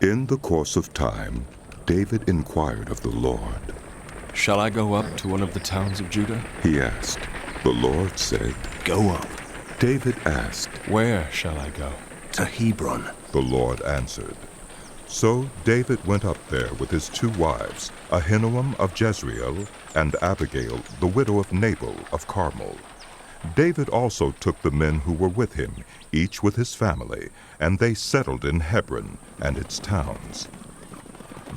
In the course of time, David inquired of the Lord. Shall I go up to one of the towns of Judah? He asked. The Lord said, Go up. David asked, Where shall I go? To Hebron. The Lord answered. So David went up there with his 2 wives, Ahinoam of Jezreel and Abigail, the widow of Nabal of Carmel. David also took the men who were with him, each with his family, and they settled in Hebron and its towns.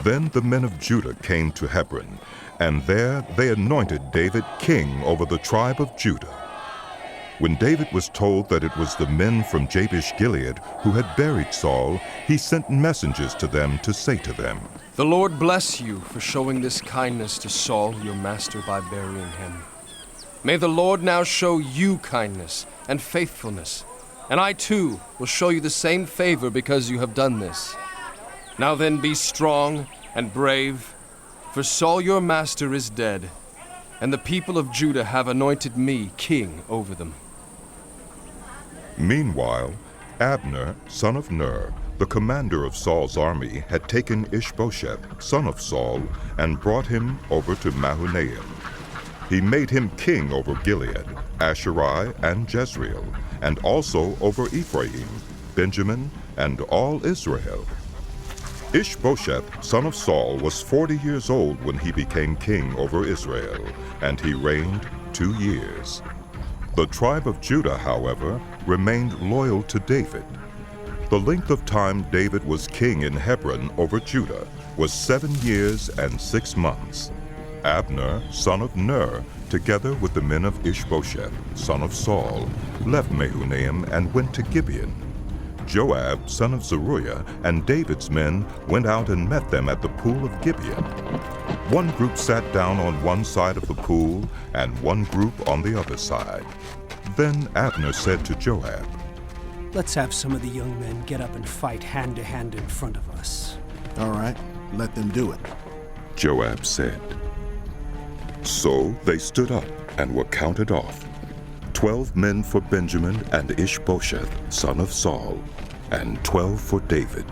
Then the men of Judah came to Hebron, and there they anointed David king over the tribe of Judah. When David was told that it was the men from Jabesh-Gilead who had buried Saul, he sent messengers to them to say to them, The Lord bless you for showing this kindness to Saul, your master, by burying him. May the Lord now show you kindness and faithfulness, and I too will show you the same favor because you have done this. Now then be strong and brave, for Saul your master is dead, and the people of Judah have anointed me king over them. Meanwhile, Abner, son of Ner, the commander of Saul's army, had taken Ishbosheth, son of Saul, and brought him over to Mahanaim. He made him king over Gilead, Asherai, and Jezreel, and also over Ephraim, Benjamin, and all Israel. Ishbosheth, son of Saul, was 40 years old when he became king over Israel, and he reigned 2 years. The tribe of Judah, however, remained loyal to David. The length of time David was king in Hebron over Judah was 7 years and 6 months. Abner, son of Ner, together with the men of Ishbosheth, son of Saul, left Mahanaim and went to Gibeon. Joab, son of Zeruiah, and David's men went out and met them at the pool of Gibeon. One group sat down on one side of the pool, and one group on the other side. Then Abner said to Joab, Let's have some of the young men get up and fight hand to hand in front of us. All right, let them do it. Joab said. So they stood up and were counted off, 12 men for Benjamin and Ishbosheth, son of Saul, and 12 for David.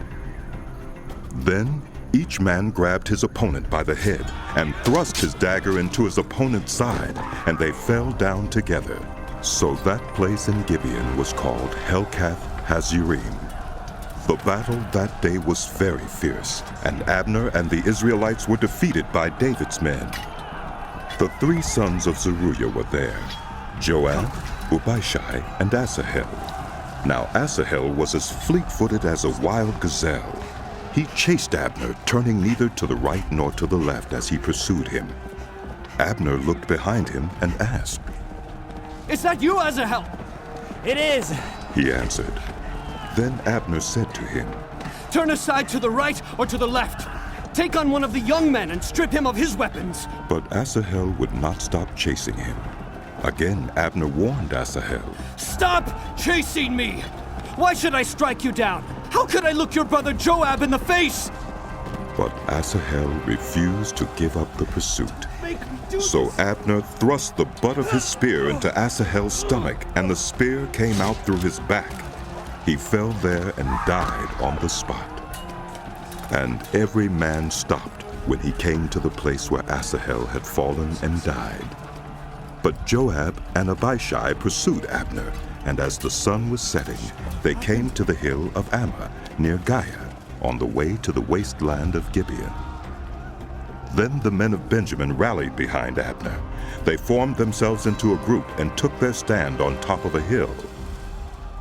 Then each man grabbed his opponent by the head and thrust his dagger into his opponent's side, and they fell down together. So that place in Gibeon was called Helkath Hazurim. The battle that day was very fierce, and Abner and the Israelites were defeated by David's men. The 3 sons of Zeruiah were there, Joab, Abishai, and Asahel. Now Asahel was as fleet-footed as a wild gazelle. He chased Abner, turning neither to the right nor to the left as he pursued him. Abner looked behind him and asked, Is that you, Asahel? It is. He answered. Then Abner said to him, Turn aside to the right or to the left. Take on one of the young men and strip him of his weapons. But Asahel would not stop chasing him. Again Abner warned Asahel. Stop chasing me! Why should I strike you down? How could I look your brother Joab in the face? But Asahel refused to give up the pursuit. Make me do So this. Abner thrust the butt of his spear into Asahel's stomach, and the spear came out through his back. He fell there and died on the spot. And every man stopped when he came to the place where Asahel had fallen and died. But Joab and Abishai pursued Abner, and as the sun was setting, they came to the hill of Ammah, near Giah, on the way to the wasteland of Gibeon. Then the men of Benjamin rallied behind Abner. They formed themselves into a group and took their stand on top of a hill.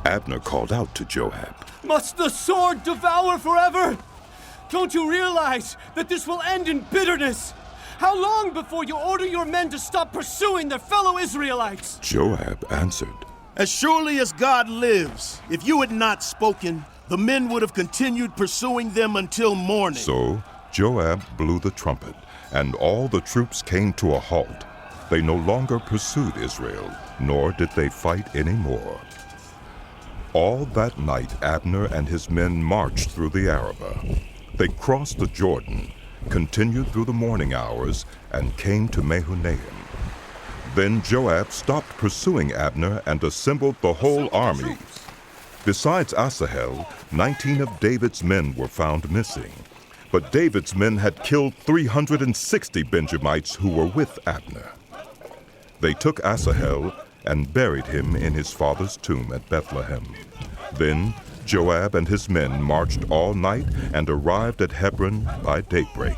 Abner called out to Joab, Must the sword devour forever? Don't you realize that this will end in bitterness? How long before you order your men to stop pursuing their fellow Israelites? Joab answered, As surely as God lives, if you had not spoken, the men would have continued pursuing them until morning. So Joab blew the trumpet, and all the troops came to a halt. They no longer pursued Israel, nor did they fight any more. All that night Abner and his men marched through the Arabah. They crossed the Jordan, continued through the morning hours, and came to Mahanaim. Then Joab stopped pursuing Abner and assembled the whole army. Besides Asahel, 19 of David's men were found missing. But David's men had killed 360 Benjamites who were with Abner. They took Asahel and buried him in his father's tomb at Bethlehem. Then Joab and his men marched all night and arrived at Hebron by daybreak.